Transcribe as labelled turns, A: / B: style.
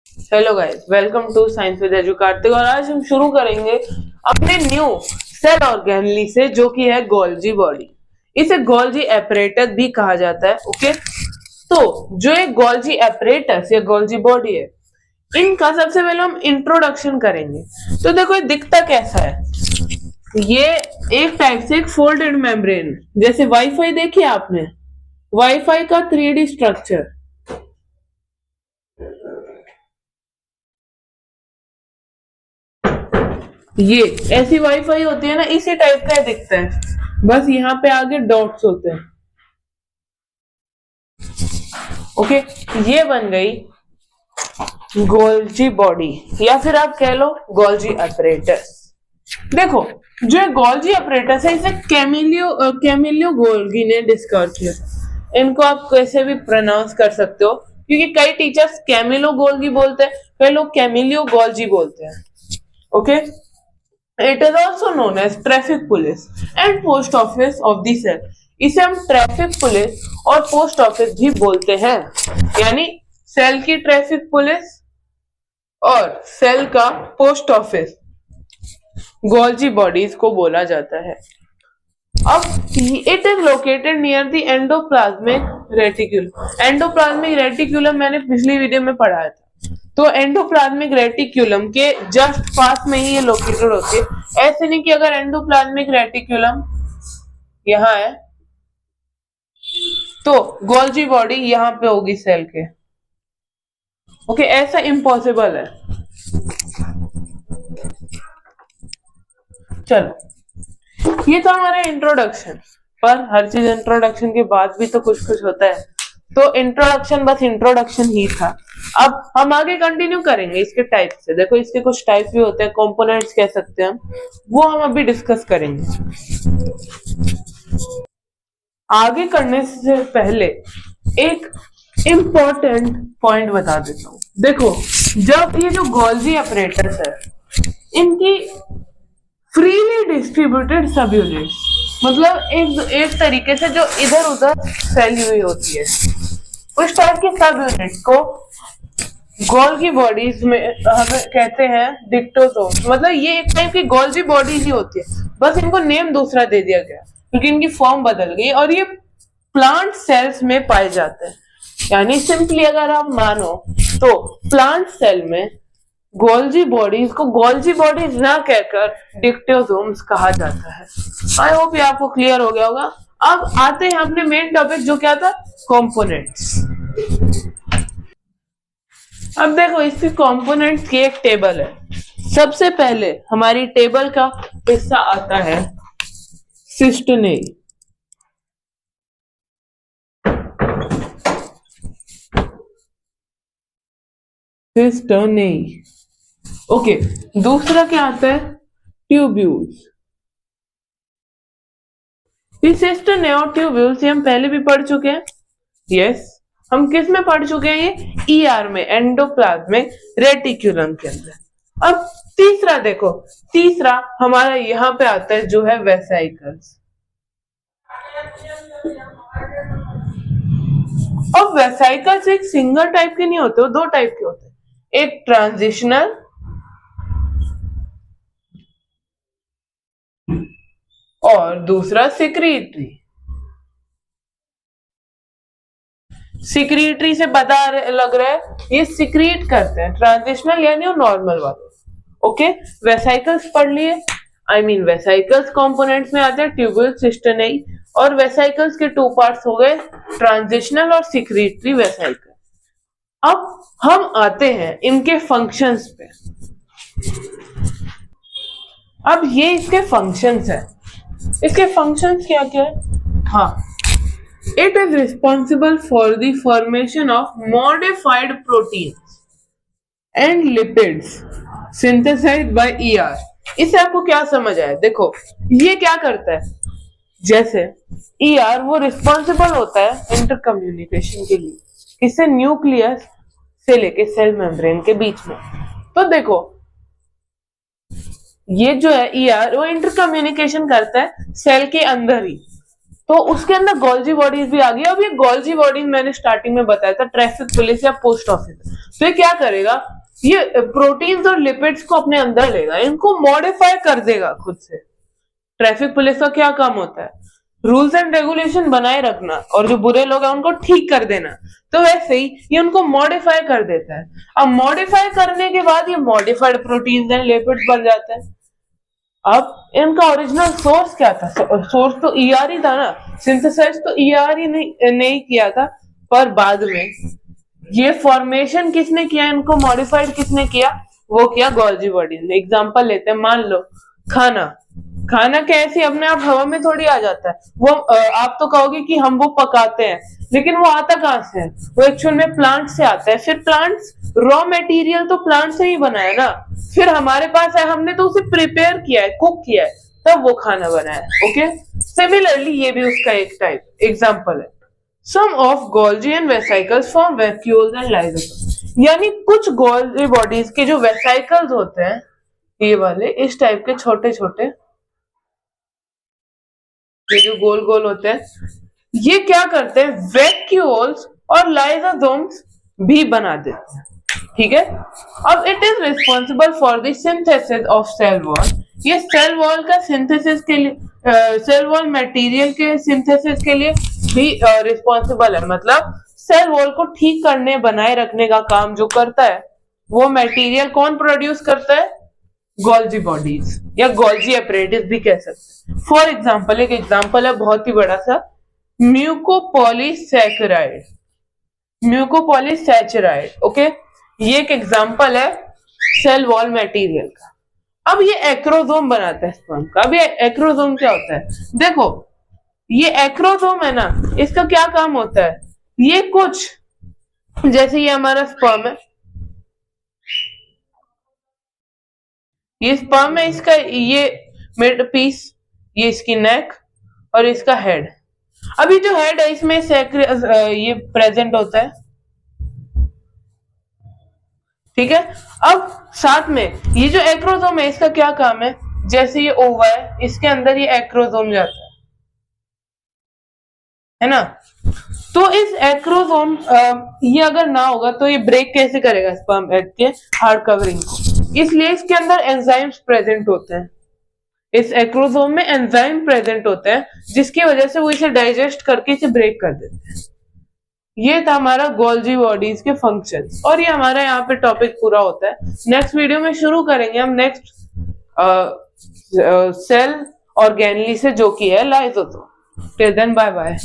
A: Hello guys, welcome to science with Edu Kartik. और आज हम शुरू करेंगे अपने न्यू सेल ऑर्गेनली से, जो कि है गोल्जी बॉडी। इसे गोल्जी एपरेटस भी कहा जाता है। ओके, तो जो ये गोल्जी एपरेटस या गोल्जी बॉडी है, इनका सबसे पहले हम इंट्रोडक्शन करेंगे। तो देखो ये दिखता कैसा है। ये एक टाइप से एक फोल्डेड मेम्ब्रेन, जैसे वाईफाई देखिए आपने, वाईफाई का 3D स्ट्रक्चर। ये ऐसी वाईफाई होती है ना, इसी टाइप का दिखता है, बस यहाँ पे आगे डॉट्स होते हैं। ओके, ये बन गई गोल्जी बॉडी, या फिर आप कह लो गोल्जी अपरेटस। देखो, जो गोल्जी अपरेटस है, इसे कैमिलियो गोल्गी ने डिस्कवर किया। इनको आप कैसे भी प्रोनाउंस कर सकते हो, क्योंकि कई टीचर्स कैमिलो गोल्गी बोलते हैं, कई लोग कैमिलियो गोल्जी बोलते हैं। Okay, It is also known as traffic police and post office of the cell. इसे हम ट्रैफिक पुलिस और पोस्ट ऑफिस भी बोलते हैं, यानी सेल की ट्रैफिक पुलिस और सेल का पोस्ट ऑफिस गोल्जी बॉडीज को बोला जाता है। अब it is located near the endoplasmic reticulum. Endoplasmic reticulum मैंने पिछली वीडियो में पढ़ाया था। तो एंडोप्लाज्मिक रेटिक्यूलम के जस्ट पास में ही ये लोकेटेड होती है। ऐसे नहीं कि अगर एंडोप्लाज्मिक रेटिक्यूलम यहाँ है तो गोल्जी बॉडी यहाँ पे होगी सेल के। ओके, ऐसा इम्पॉसिबल है। चलो, ये तो हमारा इंट्रोडक्शन, पर हर चीज इंट्रोडक्शन के बाद भी तो कुछ कुछ होता है। तो इंट्रोडक्शन बस इंट्रोडक्शन ही था। अब हम आगे कंटिन्यू करेंगे इसके टाइप से। देखो, इसके कुछ टाइप भी होते हैं, कंपोनेंट्स कह सकते हैं हम, वो हम अभी डिस्कस करेंगे। आगे करने से पहले एक इंपॉर्टेंट पॉइंट बता देता हूं। देखो, जब ये जो गोल्जी अपरेटस है, इनकी फ्रीली डिस्ट्रीब्यूटेड सब यूनिट्स, मतलब एक तरीके से जो इधर उधर फैली हुई होती है, उस टाइप की सब यूनिट्स को गोल्गी बॉडीज में हमें कहते हैं डिक्टोसोम्स। मतलब ये एक टाइप की गोल्जी बॉडीज ही होती है, बस इनको नेम दूसरा दे दिया गया क्योंकि इनकी फॉर्म बदल गई। और ये प्लांट सेल्स में पाए जाते हैं, यानी सिंपली अगर आप मानो तो प्लांट सेल में गोल्जी बॉडीज को गोल्जी बॉडीज ना कहकर डिक्टोसोम्स कहा जाता है। आई होप ये आपको क्लियर हो गया होगा। अब आते हैं अपने मेन टॉपिक, जो क्या था, कंपोनेंट्स। अब देखो, इसकी कंपोनेंट्स की एक टेबल है। सबसे पहले हमारी टेबल का हिस्सा आता है सिस्टोनेई। सिस्टोनेई। ओके, दूसरा क्या आता है, ट्यूब्यूल्स। इस सिस्टोनेई और ट्यूब्यूल्स हम पहले भी पढ़ चुके हैं। यस, हम किस में पढ़ चुके हैं, ये ईआर में, एंडोप्लाज्मिक रेटिक्यूलम के अंदर। अब तीसरा देखो, तीसरा हमारा यहाँ पे आता है, जो है वेसाइकल्स। अब वेसाइकल्स एक सिंगल टाइप के नहीं होते, वो दो टाइप के होते हैं, एक ट्रांजिशनल और दूसरा सिक्रीटरी। सिक्रीटरी से पता लग रहा है ये सिक्रीट करते हैं, ट्रांजिशनल यानी नॉर्मल वाले। ओके, वेसाइकल्स पढ़ लिए। आई मीन वेसाइकल्स कंपोनेंट्स में आते हैं ट्यूब्यूल, सिस्टोनेई, और वेसाइकल्स के टू पार्ट्स हो गए, ट्रांजिशनल और सिक्रीटरी वेसाइकल। अब हम आते हैं इनके फंक्शंस पे। अब ये इसके फंक्शंस है। इसके फंक्शंस क्या क्या है? हाँ, it is responsible for the formation of modified proteins and lipids synthesized by ER। इससे आपको क्या समझ आया? देखो, ये क्या करता है, जैसे ER वो रिस्पॉन्सिबल होता है इंटर कम्युनिकेशन के लिए, किससे, न्यूक्लियस से लेके सेल मेम्ब्रेन के बीच में। तो देखो, ये जो है ER वो इंटर कम्युनिकेशन करता है सेल के अंदर ही, तो उसके अंदर गोल्जी बॉडीज भी आ गई। अब ये गोल्जी बॉडीज मैंने स्टार्टिंग में बताया था ट्रैफिक पुलिस या पोस्ट ऑफिस। तो ये क्या करेगा, ये प्रोटीन्स और लिपिड्स को अपने अंदर लेगा, इनको मॉडिफाई कर देगा खुद से। ट्रैफिक पुलिस का क्या काम होता है? रूल्स एंड रेगुलेशन बनाए रखना और जो बुरे लोग हैं उनको ठीक कर देना। तो वैसे ही ये उनको मॉडिफाई कर देता है। अब मॉडिफाई करने के बाद ये मॉडिफाइड प्रोटीन्स एंड लिपिड्स बन जाते हैं। अब इनका ओरिजिनल सोर्स क्या था? सोर्स तो ईआर ही था ना, सिंथेसाइज तो ईआर ही नहीं किया था, पर बाद में ये फॉर्मेशन किसने किया, इनको मॉडिफाइड किसने किया? वो किया गोल्जी बॉडी ने। एग्जांपल लेते हैं, मान लो खाना कैसे अपने आप हवा में थोड़ी आ जाता है, वो आप तो कहोगे कि हम वो पकाते हैं, लेकिन वो आता कहां से है? वो एक्चुअल में प्लांट से आता है। फिर प्लांट्स, रॉ मटेरियल तो प्लांट से ही बना है ना, फिर हमारे पास है, हमने तो उसे प्रिपेयर किया है, कुक किया है, तब वो खाना बना है। ओके, सिमिलरली ये भी उसका एक टाइप एग्जांपल है। Some of Golgi and vesicles form vacuoles and lysosome, यानी कुछ गोल्जी बॉडीज के जो वेसिकल्स होते हैं, ये वाले इस टाइप के छोटे छोटे, ये जो गोल गोल होते हैं, ये क्या करते हैं? वैक्यूल्स और लाइसोसोम्स भी बना देते हैं। ठीक है, अब it is responsible for the synthesis of cell wall. ये सेल वॉल का सिंथेसिस के लिए, सेल वॉल मटेरियल के सिंथेसिस के लिए भी रिस्पॉन्सिबल है। मतलब सेल वॉल को ठीक करने, बनाए रखने का काम जो करता है, वो मटेरियल कौन प्रोड्यूस करता है? गोल्जी बॉडीज या गोल्जी अपरेटिस भी कह सकते हैं। फॉर एग्जाम्पल, एक एग्जाम्पल है बहुत ही बड़ा सा, म्यूकोपॉलीसैकेराइड, म्यूकोपॉलीसैचराइड। ओके, ये एक एग्जाम्पल है सेल वॉल मटेरियल का। अब ये एक्रोसोम बनाता है स्पर्म का। अब ये एक्रोसोम क्या होता है? देखो, ये एक्रोसोम है ना, इसका क्या काम होता है? ये कुछ, जैसे ये हमारा स्पर्म है, ये स्पर्म है, इसका ये मिड पीस, ये इसकी नेक और इसका हेड। अभी जो हेड है इसमें ये प्रेजेंट होता है। ठीक है, अब साथ में ये जो एक्रोसोम है, इसका क्या काम है? जैसे ये ओवा है, इसके अंदर ये एक्रोसोम जाता है ना। तो इस एक्रोसोम, ये अगर ना होगा तो ये ब्रेक कैसे करेगा स्पर्म एग के हार्ड कवरिंग को? इसलिए इसके अंदर एंजाइम्स प्रेजेंट होते हैं। इस एक्रोसोम में एंजाइम प्रेजेंट होते हैं, जिसकी वजह से वो इसे डाइजेस्ट करके इसे ब्रेक कर देते हैं। ये था हमारा गोल्जी बॉडीज के फंक्शंस, और ये हमारा यहाँ पे टॉपिक पूरा होता है। नेक्स्ट वीडियो में शुरू करेंगे हम नेक्स्ट सेल ऑर्गेनली से, जो कि है lysosome. Till then bye bye.